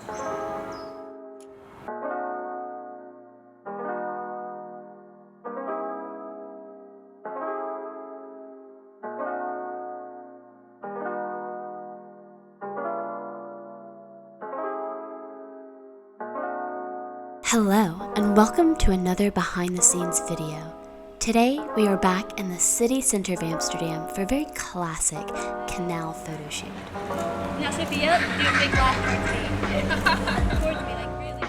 Hello, and welcome to another behind-the-scenes video. Today, we are back in the city center of Amsterdam for a very classic canal photo shoot. Now, Sophia, do a big laugh towards me, like really.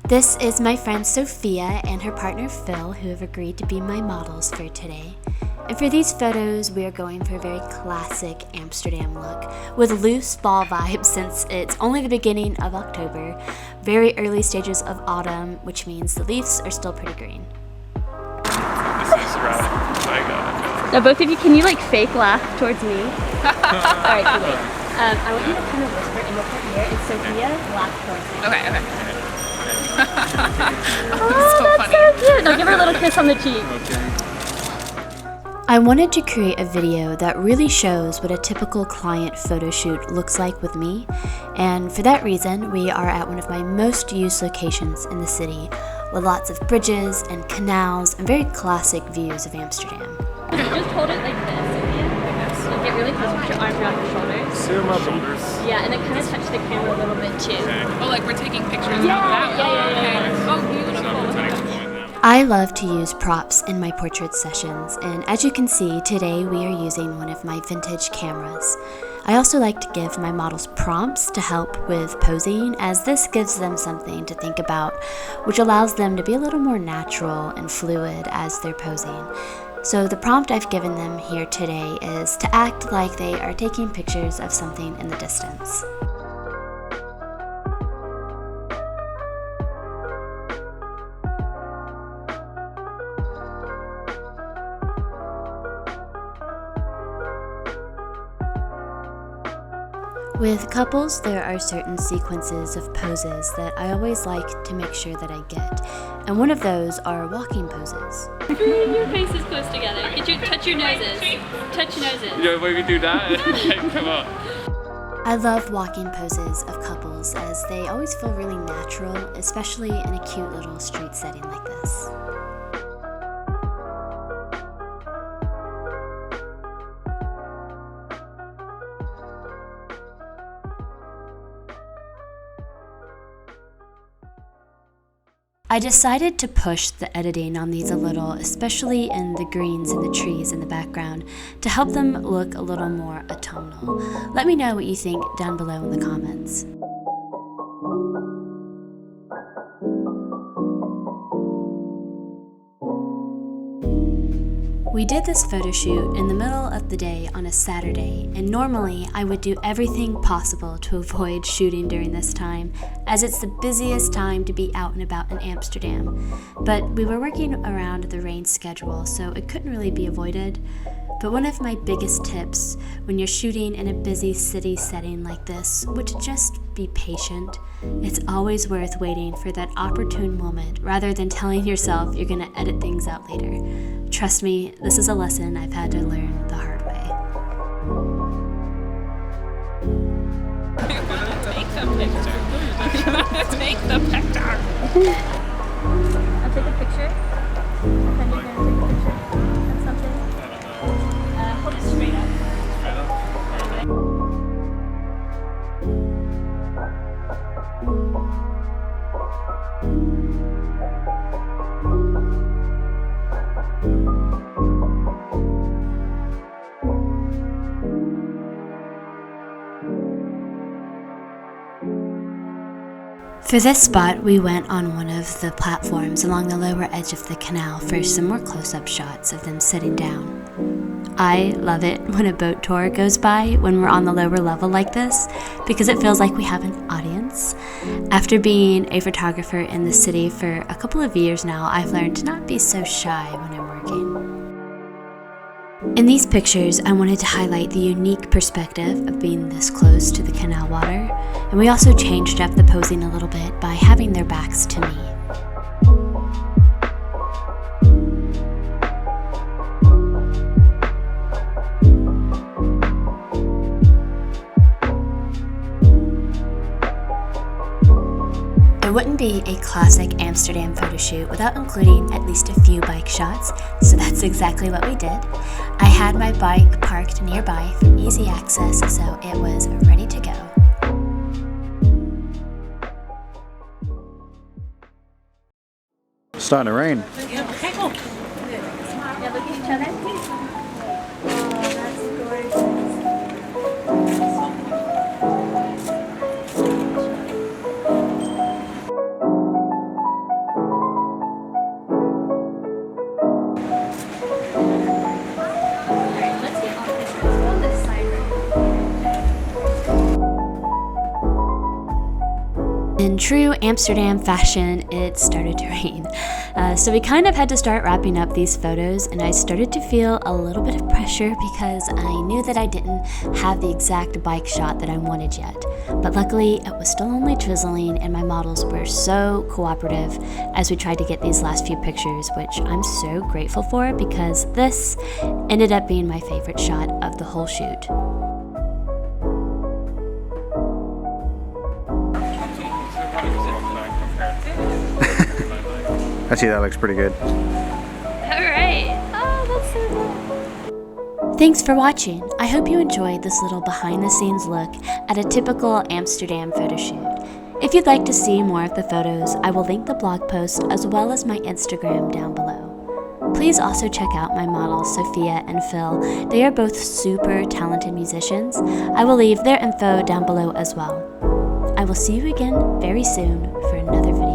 This is my friend Sophia and her partner Phil, who have agreed to be my models for today. And for these photos, we are going for a very classic Amsterdam look with loose fall vibes since it's only the beginning of October, very early stages of autumn, which means the leaves are still pretty green. This is right. I got it. Now, both of you, can you like fake laugh towards me? Alright, so wait. I want you to kind of whisper and we'll put here, and Sophia, laugh towards me. Okay. Oh, so that's funny. so cute. Now give her a little kiss on the cheek. Okay. I wanted to create a video that really shows what a typical client photo shoot looks like with me, and for that reason, we are at one of my most used locations in the city, with lots of bridges and canals and very classic views of Amsterdam. Just hold it like this, Sophia. So get really close with your arm around her shoulders. Zoom up. Shoulders. Yeah, and then kind of touch the camera a little bit too. Oh, like we're taking pictures Yeah, of that? yeah. Oh, beautiful. I love to use props in my portrait sessions, and as you can see, today we are using one of my vintage cameras. I also like to give my models prompts to help with posing, as this gives them something to think about, which allows them to be a little more natural and fluid as they're posing. So the prompt I've given them here today is to act like they are taking pictures of something in the distance. With couples, there are certain sequences of poses that I always like to make sure that I get, and one of those are walking poses. Your faces close together. Touch your noses. Touch your noses. Yeah, why we do that? Come on. I love walking poses of couples as they always feel really natural, especially in a cute little street setting like this. I decided to push the editing on these a little, especially in the greens and the trees in the background, to help them look a little more autumnal. Let me know what you think down below in the comments. We did this photo shoot in the middle of the day on a Saturday, and normally I would do everything possible to avoid shooting during this time, as it's the busiest time to be out and about in Amsterdam. But we were working around the rain schedule, so it couldn't really be avoided. But one of my biggest tips when you're shooting in a busy city setting like this would just be patient. It's always worth waiting for that opportune moment rather than telling yourself you're gonna edit things out later. Trust me, this is a lesson I've had to learn the hard way. Take the picture. I'll take a picture. And then you're gonna take a picture of something. Hold it straight up. For this spot, we went on one of the platforms along the lower edge of the canal for some more close-up shots of them sitting down. I love it when a boat tour goes by when we're on the lower level like this, because it feels like we have an audience. After being a photographer in the city for a couple of years now, I've learned to not be so shy when I'm working. In these pictures, I wanted to highlight the unique perspective of being this close to the canal water, and we also changed up the posing a little bit by having their backs to me. It wouldn't be a classic Amsterdam photo shoot without including at least a few bike shots, so that's exactly what we did. I had my bike parked nearby for easy access, so it was ready to go. It's starting to rain. Yeah, look at each other. Oh, that's gorgeous. Alright, let's get on this side right. In true Amsterdam fashion, it started to rain. So we kind of had to start wrapping up these photos, and I started to feel a little bit of pressure because I knew that I didn't have the exact bike shot that I wanted yet. But luckily, it was still only drizzling, and my models were so cooperative as we tried to get these last few pictures, which I'm so grateful for because this ended up being my favorite shot of the whole shoot. Actually, that looks pretty good. Alright. Oh, that's so cool. Thanks for watching. I hope you enjoyed this little behind-the-scenes look at a typical Amsterdam photo shoot. If you'd like to see more of the photos, I will link the blog post as well as my Instagram down below. Please also check out my models Sophia and Phil. They are both super talented musicians. I will leave their info down below as well. I will see you again very soon for another video.